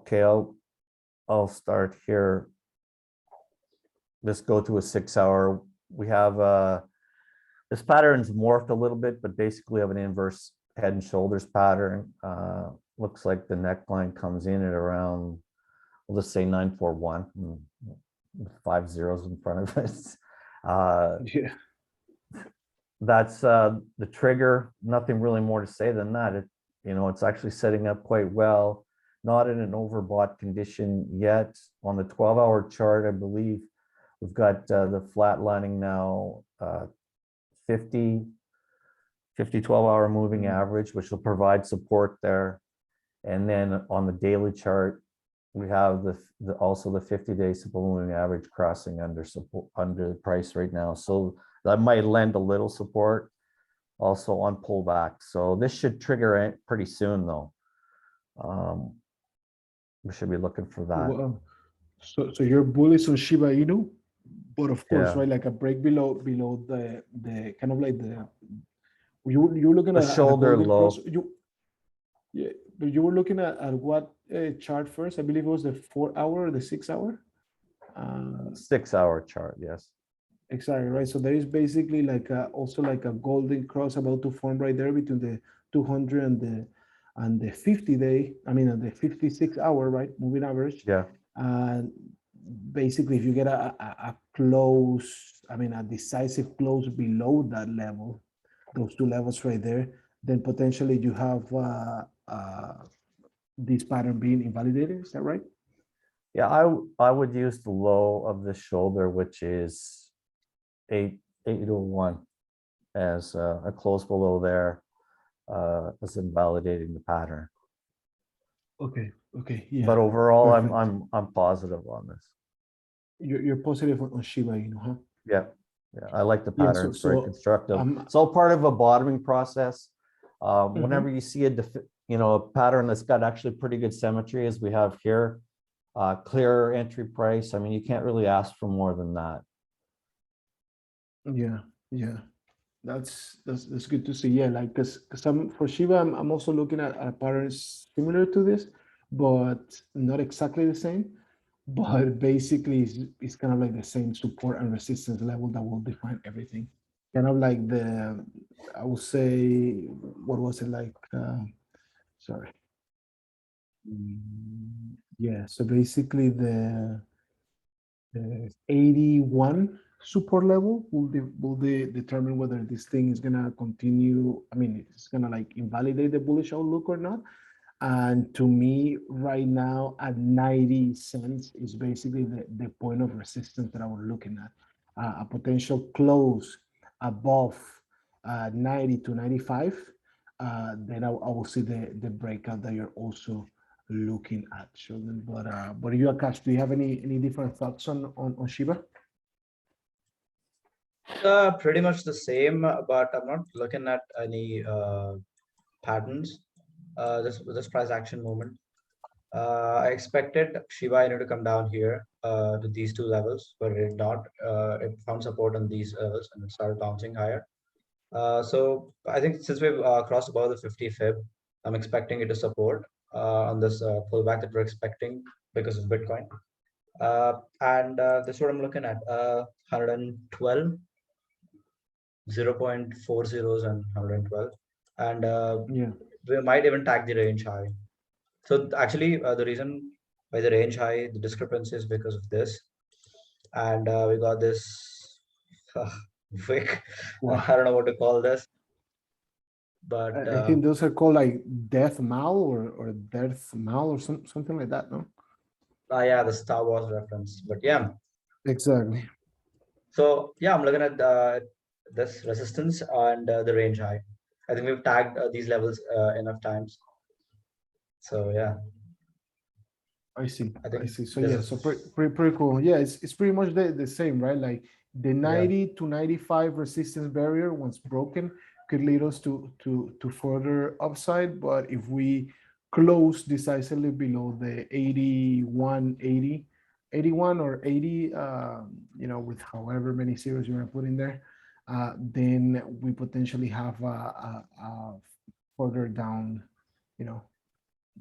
Okay, I'll start here. Let's go to a 6-hour. We have this pattern's morphed a little bit, but basically have an inverse head and shoulders pattern. Looks like the neckline comes in at around, we'll just say 941, with 5 zeros in front of us. Yeah. That's the trigger. Nothing really more to say than that. It's actually setting up quite well. Not in an overbought condition yet. On the 12-hour chart, I believe we've got the flatlining now, 50 12-hour moving average, which will provide support there. And then on the daily chart, we have also the 50-day simple moving average crossing under the price right now. So that might lend a little support also on pullback. So this should trigger pretty soon though. We should be looking for that. Well, so you're bullish on Shiba Inu, but of course, Yeah. right, like a break below the kind of like you're looking The at shoulder a golden low. cross. Yeah, but you were looking at what chart first? I believe it was the 4-hour or the 6-hour. 6-hour chart, yes. Exactly, right. So there is basically like also like a golden cross about to form right there between the 200 and the 50-day. I mean, the 56-hour, right, moving average. Yeah. And basically, if you get a close, I mean, a decisive close below that level, those two levels right there, then potentially you have this pattern being invalidated. Is that right? Yeah, I would use the low of the shoulder, which is 801 as a close below there, as invalidating the pattern. Okay. Yeah. But overall, Perfect. I'm positive on this. You're positive on Shiba Inu, huh? Yeah, I like the Yeah. pattern. It's very constructive. It's all part of a bottoming process. Whenever you see a pattern that's got actually pretty good symmetry, as we have here, clear entry price. I mean, you can't really ask for more than that. Yeah. That's good to see. Yeah, like because for Shiba, I'm also looking at patterns similar to this, but not exactly the same. But basically, it's kind of like the same support and resistance level that will define everything. Kind of like I would say, what was it like? Sorry. Yeah. So basically, the 81 support level will determine whether this thing is gonna continue. I mean, it's gonna like invalidate the bullish outlook or not. And to me, right now at 90 cents is basically the point of resistance that I was looking at. A potential close above 90 to 95, then I will see the breakout that you're also looking at, Sheldon. But you, Akash, do you have any different thoughts on Shiba? Pretty much the same, but I'm not looking at any patterns. This price action movement. I expected Shiba Inu to come down here to these two levels, but it did not. It found support on these levels and it started bouncing higher. So I think since we've crossed above the 50 fib, I'm expecting it to support on this pullback that we're expecting because of Bitcoin. And this is what I'm looking at, 112, 0.40s and 112. And Yeah. we might even tag the range high. So actually, the reason why the range high, the discrepancy is because of this. And we got this wick. Wow. I don't know what to call this. But I think those are called like death mal or death mal or something like that, no? yeah, the Star Wars reference. But yeah. Exactly. So yeah, I'm looking at this resistance and the range high. I think we've tagged these levels enough times. So yeah. I see. I see. So yeah, so pretty cool. Yeah, it's pretty much the same, right? Like the 90 to 95 resistance barrier, once broken, could lead us to further upside. But if we close decisively below the 81 or 80, with however many zeros you want to put in there, then we potentially have a further down,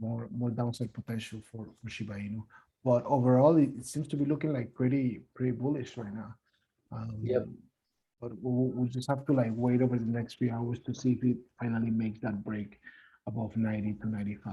more downside potential for Shiba Inu. But overall, it seems to be looking like pretty bullish right now. Yep. But we'll just have to like wait over the next few hours to see if it finally makes that break above 90 to 95.